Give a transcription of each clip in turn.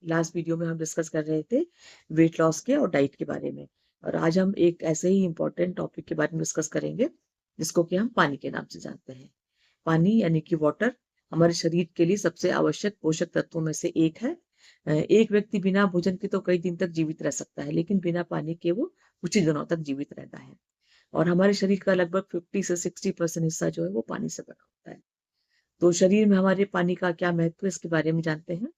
Last video में हम discuss कर रहे थे वेट लॉस के और डाइट के बारे में, और आज हम एक ऐसे ही इम्पोर्टेंट टॉपिक के बारे में डिस्कस करेंगे जिसको कि हम पानी के नाम से जानते हैं। पानी यानी कि वाटर हमारे शरीर के लिए सबसे आवश्यक पोषक तत्वों में से एक है। एक व्यक्ति बिना भोजन के तो कई दिन तक जीवित रह सकता है, लेकिन बिना पानी के वो कुछ ही दिनों तक जीवित रहता है। और हमारे शरीर का लगभग 50 से 60% हिस्सा जो है वो पानी से बना होता है। तो शरीर में हमारे पानी का क्या महत्व है, इसके बारे में जानते हैं।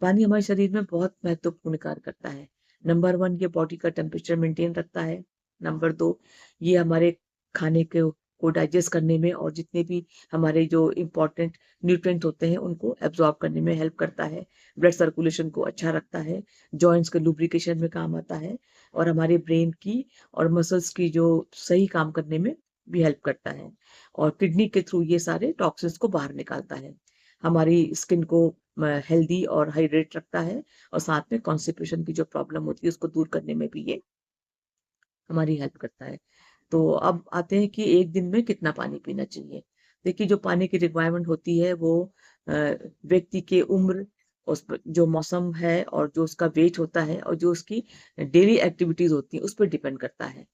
पानी हमारे शरीर में बहुत महत्वपूर्ण कार्य करता है। नंबर 1, ये बॉडी का टेम्परेचर मेंटेन रखता है। नंबर 2, ये हमारे खाने को डाइजेस्ट करने में और जितने भी हमारे जो इम्पोर्टेंट न्यूट्रिएंट होते हैं उनको एब्जॉर्ब करने में हेल्प करता है। ब्लड सर्कुलेशन को अच्छा रखता है, जॉइंट्स के लुब्रिकेशन में काम आता है, और हमारे ब्रेन की और मसल्स की जो सही काम करने में भी हेल्प करता है। और किडनी के थ्रू ये सारे टॉक्सिन्स को बाहर निकालता है। हमारी स्किन को हेल्दी और हाइड्रेट रखता है, और साथ में कॉन्स्टिपेशन की जो प्रॉब्लम होती है उसको दूर करने में भी ये हमारी हेल्प करता है। तो अब आते हैं कि एक दिन में कितना पानी पीना चाहिए। देखिए, जो पानी की रिक्वायरमेंट होती है वो व्यक्ति के उम्र, उस पर जो मौसम है और जो उसका वेट होता है और जो उसकी डेली एक्टिविटीज होती है उस पर डिपेंड करता है।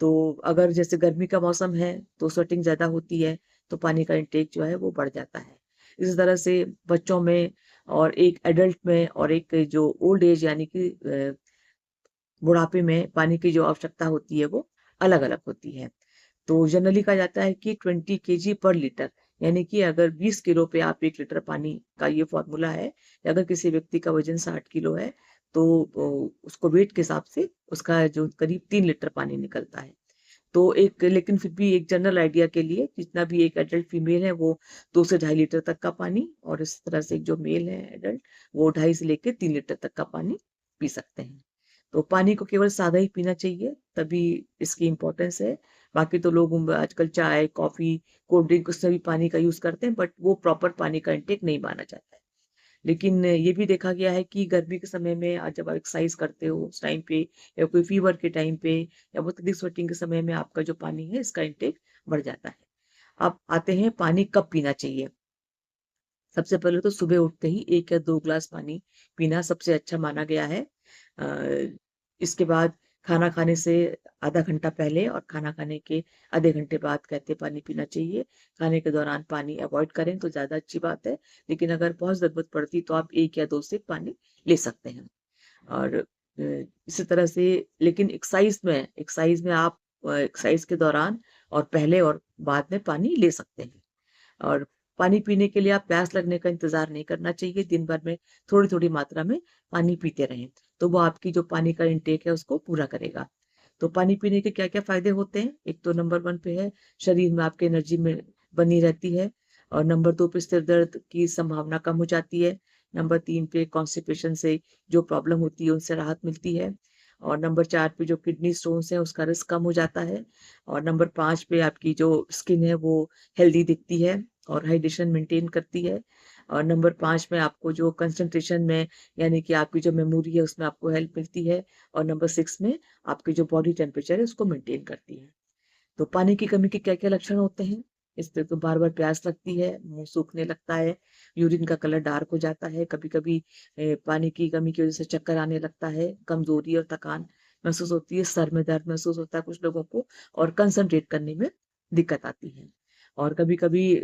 तो अगर जैसे गर्मी का मौसम है तो स्वेटिंग ज़्यादा होती है, तो पानी का इंटेक जो है वो बढ़ जाता है। इसी तरह से बच्चों में और एक एडल्ट में और एक जो ओल्ड एज यानी कि बुढ़ापे में पानी की जो आवश्यकता होती है वो अलग-अलग होती है। तो जनरली कहा जाता है कि 20 केजी पर लीटर, यानी कि अगर 20 किलो पे आप 1 लीटर पानी का ये फॉर्मूला है। अगर किसी व्यक्ति का वजन 60 किलो है तो उसको वेट के हिसाब से उसका जो करीब 3 लीटर पानी निकलता है। तो एक लेकिन फिर भी एक जनरल आइडिया के लिए जितना भी एक एडल्ट फीमेल है वो 2 से ढाई लीटर तक का पानी, और इस तरह से जो मेल है एडल्ट वो 2.5 से लेके 3 लीटर तक का पानी पी सकते हैं। तो पानी को केवल सादा ही पीना चाहिए, तभी इसकी इम्पोर्टेंस है। बाकी तो लोग आजकल चाय, कॉफ़ी, कोल्ड ड्रिंक उसमें भी पानी का यूज़ करते हैं, बट वो प्रॉपर पानी का इंटेक नहीं माना जाता है। लेकिन ये भी देखा गया है कि गर्मी के समय में आज जब आप एक्सरसाइज करते हो उस टाइम पे, या कोई फीवर के टाइम पे, या बहुत अधिक स्वेटिंग के समय में आपका जो पानी है इसका इंटेक बढ़ जाता है। अब आते हैं पानी कब पीना चाहिए। सबसे पहले तो सुबह उठते ही 1 या 2 ग्लास पानी पीना सबसे अच्छा माना गया है। इसके बाद खाना खाने से आधा घंटा पहले और खाना खाने के आधे घंटे बाद कहते हैं पानी पीना चाहिए। खाने के दौरान पानी अवॉइड करें तो ज़्यादा अच्छी बात है, लेकिन अगर बहुत ज़रूरत पड़ती तो आप 1 या 2 सिप पानी ले सकते हैं। और इसी तरह से, लेकिन एक्सरसाइज में आप एक्सरसाइज के दौरान और पहले और बाद में पानी ले सकते हैं। और पानी पीने के लिए आप प्यास लगने का इंतज़ार नहीं करना चाहिए, दिन भर में थोड़ी-थोड़ी मात्रा में पानी पीते रहें, तो वो आपकी जो पानी का इंटेक है उसको पूरा करेगा। तो पानी पीने के क्या-क्या फ़ायदे होते हैं? एक तो नंबर 1 पे है, शरीर में आपके एनर्जी में बनी रहती है, और नंबर 2 पे सिर दर्द की संभावना कम हो जाती है, नंबर 3 पे कॉन्स्टिपेशन से जो प्रॉब्लम होती है उनसे राहत मिलती है, और नंबर 4 पे जो किडनी स्टोन्स हैं उसका रिस्क कम हो जाता है, और नंबर 5 पे आपकी जो स्किन है वो हेल्दी दिखती है और हाइड्रेशन मेंटेन करती है, और नंबर 5 में आपको जो कंसंट्रेशन में यानी कि आपकी जो मेमोरी है उसमें आपको हेल्प मिलती है, और नंबर 6 में आपकी जो बॉडी टेम्परेचर है उसको मेंटेन करती है। तो पानी की कमी के क्या-क्या लक्षण होते हैं? इससे तो बार-बार प्यास लगती है, मुँह सूखने लगता है, यूरिन का कलर डार्क हो जाता है, कभी-कभी पानी की कमी की वज़ह से चक्कर आने लगता है, कमज़ोरी और थकान महसूस होती है, सर में दर्द महसूस होता है कुछ लोगों को, और कंसंट्रेट करने में दिक्कत आती है। और कभी-कभी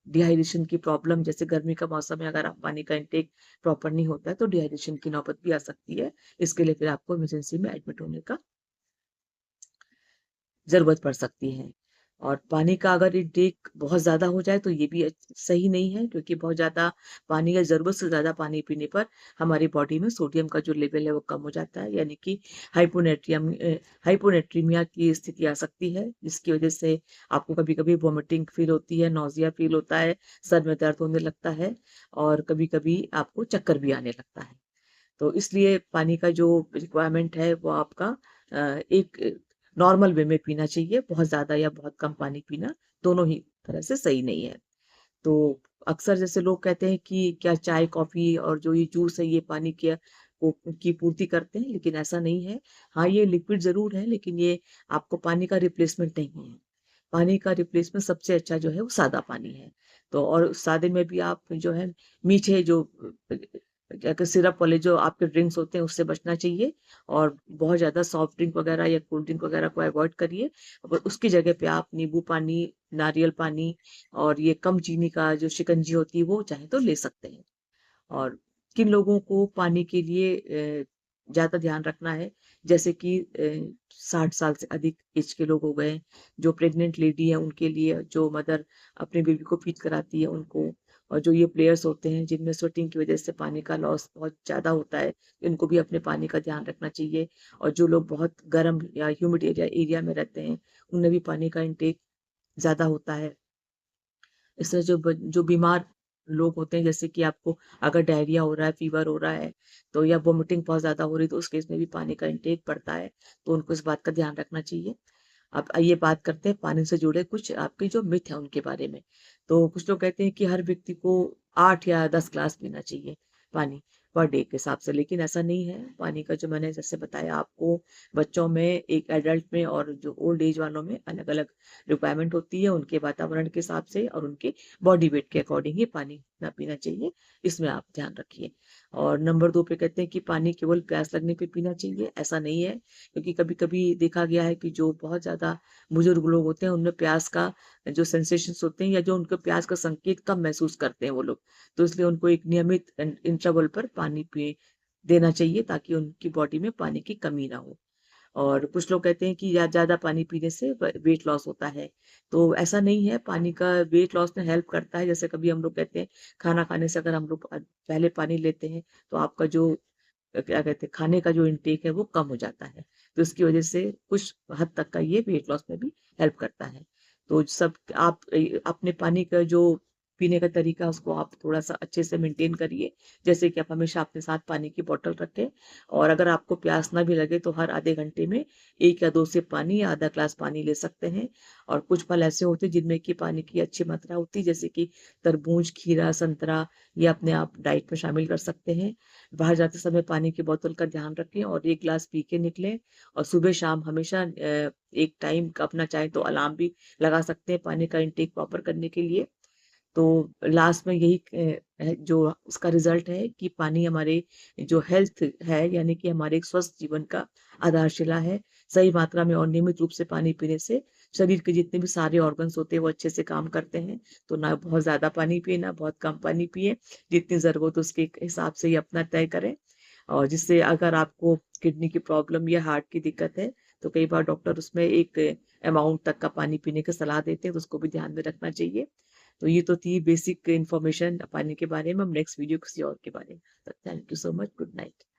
डिहाइड्रेशन की प्रॉब्लम, जैसे गर्मी का मौसम है, अगर आप पानी का इंटेक प्रॉपर नहीं होता है तो डिहाइड्रेशन की नौबत भी आ सकती है। इसके लिए फिर आपको इमरजेंसी में एडमिट होने का ज़रूरत पड़ सकती है। और पानी का अगर इंटेक बहुत ज़्यादा हो जाए तो ये भी सही नहीं है, क्योंकि बहुत ज़्यादा पानी या ज़रूरत से ज़्यादा पानी पीने पर हमारी बॉडी में सोडियम का जो लेवल है वो कम हो जाता है, यानी कि हाइपोनेट्रीमिया की स्थिति आ सकती है, जिसकी वज़ह से आपको कभी-कभी वॉमिटिंग फ़ील होती है, नौसिया फ़ील होता है, सर में दर्द होने लगता है, और कभी-कभी आपको चक्कर भी आने लगता है। तो इसलिए पानी का जो रिक्वायरमेंट है वो आपका एक नॉर्मल वे में पीना चाहिए, बहुत ज़्यादा या बहुत कम पानी पीना दोनों ही तरह से सही नहीं है। तो अक्सर जैसे लोग कहते हैं कि क्या चाय, कॉफ़ी और जो ये जूस है ये पानी की पूर्ति करते हैं, लेकिन ऐसा नहीं है। हाँ, ये लिक्विड ज़रूर है, लेकिन ये आपको पानी का रिप्लेसमेंट नहीं है। पानी का रिप्लेसमेंट सबसे अच्छा जो है वो सादा पानी है। तो और सादे में भी आप जो है मीठे जो अगर सिरप वाले जो आपके ड्रिंक्स होते हैं उससे बचना चाहिए, और बहुत ज़्यादा सॉफ्ट ड्रिंक वगैरह या कोल्ड ड्रिंक वगैरह को अवॉइड करिए। और उसकी जगह पे आप नींबू पानी, नारियल पानी और ये कम चीनी का जो शिकंजी होती है वो चाहे तो ले सकते हैं। और किन लोगों को पानी के लिए ज़्यादा ध्यान रखना है, जैसे कि 60 साल से अधिक एज के लोग हो गए, जो प्रेग्नेंट लेडी है उनके लिए, जो मदर अपने बेबी को फीड कराती है उनको, और जो ये प्लेयर्स होते हैं जिनमें स्वेटिंग की वजह से पानी का लॉस बहुत ज़्यादा होता है, इनको भी अपने पानी का ध्यान रखना चाहिए। और जो लोग बहुत गर्म या ह्यूमिड एरिया में रहते हैं, उनमें भी पानी का इंटेक ज़्यादा होता है। इससे जो बीमार लोग होते हैं, जैसे कि आपको अगर डायरिया हो रहा है, फीवर हो रहा है, तो या वोमिटिंग बहुत ज़्यादा हो रही है, तो उस केस में भी पानी का इंटेक बढ़ता है, तो उनको इस बात का ध्यान रखना चाहिए। अब आइए बात करते हैं पानी से जुड़े कुछ आपके जो मिथ है उनके बारे में। तो कुछ लोग कहते हैं कि हर व्यक्ति को 8 या 10 ग्लास पीना चाहिए पानी पर डे के हिसाब से, लेकिन ऐसा नहीं है। पानी का जो मैंने जैसे बताया आपको, बच्चों में, एक एडल्ट में और जो ओल्ड एज वालों में अलग-अलग रिक्वायरमेंट होती है, उनके वातावरण के हिसाब से और उनके बॉडी वेट के अकॉर्डिंग ही पानी ना पीना चाहिए, इसमें आप ध्यान रखिए। और नंबर 2 पे कहते हैं कि पानी केवल प्यास लगने पे पीना चाहिए, ऐसा नहीं है। क्योंकि कभी-कभी देखा गया है कि जो बहुत ज़्यादा बुजुर्ग लोग होते हैं, उनमें प्यास का जो सेंसेशंस होते हैं या जो उनको प्यास का संकेत कम महसूस करते हैं वो लोग। तो इसलिए उनको एक नियमित इंटरवल पर पानी पिए देना चाहिए, ताकि उनकी बॉडी में पानी की कमी ना हो। और कुछ लोग कहते हैं कि या ज़्यादा पानी पीने से वेट लॉस होता है। तो ऐसा नहीं है, पानी का वेट लॉस में हेल्प करता है। जैसे कभी हम लोग कहते हैं, खाना खाने से अगर हम लोग पहले पानी लेते हैं, तो आपका जो क्या कहते हैं, खाने का जो इंटेक है वो कम हो जाता है। तो इसकी वजह से कुछ हद तक का ये वेट लॉस में भी हेल्प करता है। तो सब आप अपने पानी का जो पीने का तरीका, उसको आप थोड़ा-सा अच्छे से मेंटेन करिए। जैसे कि आप हमेशा अपने साथ पानी की बॉटल रखें, और अगर आपको प्यास ना भी लगे तो हर आधे घंटे में 1 या 2 सिप पानी या आधा ग्लास पानी ले सकते हैं। और कुछ फल ऐसे होते हैं जिनमें कि पानी की अच्छी मात्रा होती है, जैसे कि तरबूज, खीरा, संतरा, ये अपने आप डाइट में शामिल कर सकते हैं। बाहर जाते समय पानी की बोतल का ध्यान रखें और 1 ग्लास पी के निकलें। और सुबह-शाम हमेशा एक टाइम का अपना चाहे तो अलार्म भी लगा सकते हैं पानी का इंटेक प्रॉपर करने के लिए। तो लास्ट में यही है जो उसका रिजल्ट है कि पानी हमारे जो हेल्थ है, यानी कि हमारे एक स्वस्थ जीवन का आधारशिला है। सही मात्रा में और नियमित रूप से पानी पीने से शरीर के जितने भी सारे ऑर्गन्स होते हैं वो अच्छे से काम करते हैं। तो ना बहुत ज़्यादा पानी पिए, ना बहुत कम पानी पिए, जितनी ज़रूरत उसके हिसाब से ही अपना तय करें। और जिससे अगर आपको किडनी की प्रॉब्लम या हार्ट की दिक्कत है, तो कई बार डॉक्टर उसमें एक अमाउंट तक का पानी पीने की सलाह देते हैं, तो उसको भी ध्यान में रखना चाहिए। तो ये तो थी बेसिक इन्फॉर्मेशन पानी के बारे में। हम नेक्स्ट वीडियो किसी और के बारे में। Thank you so much. Good night.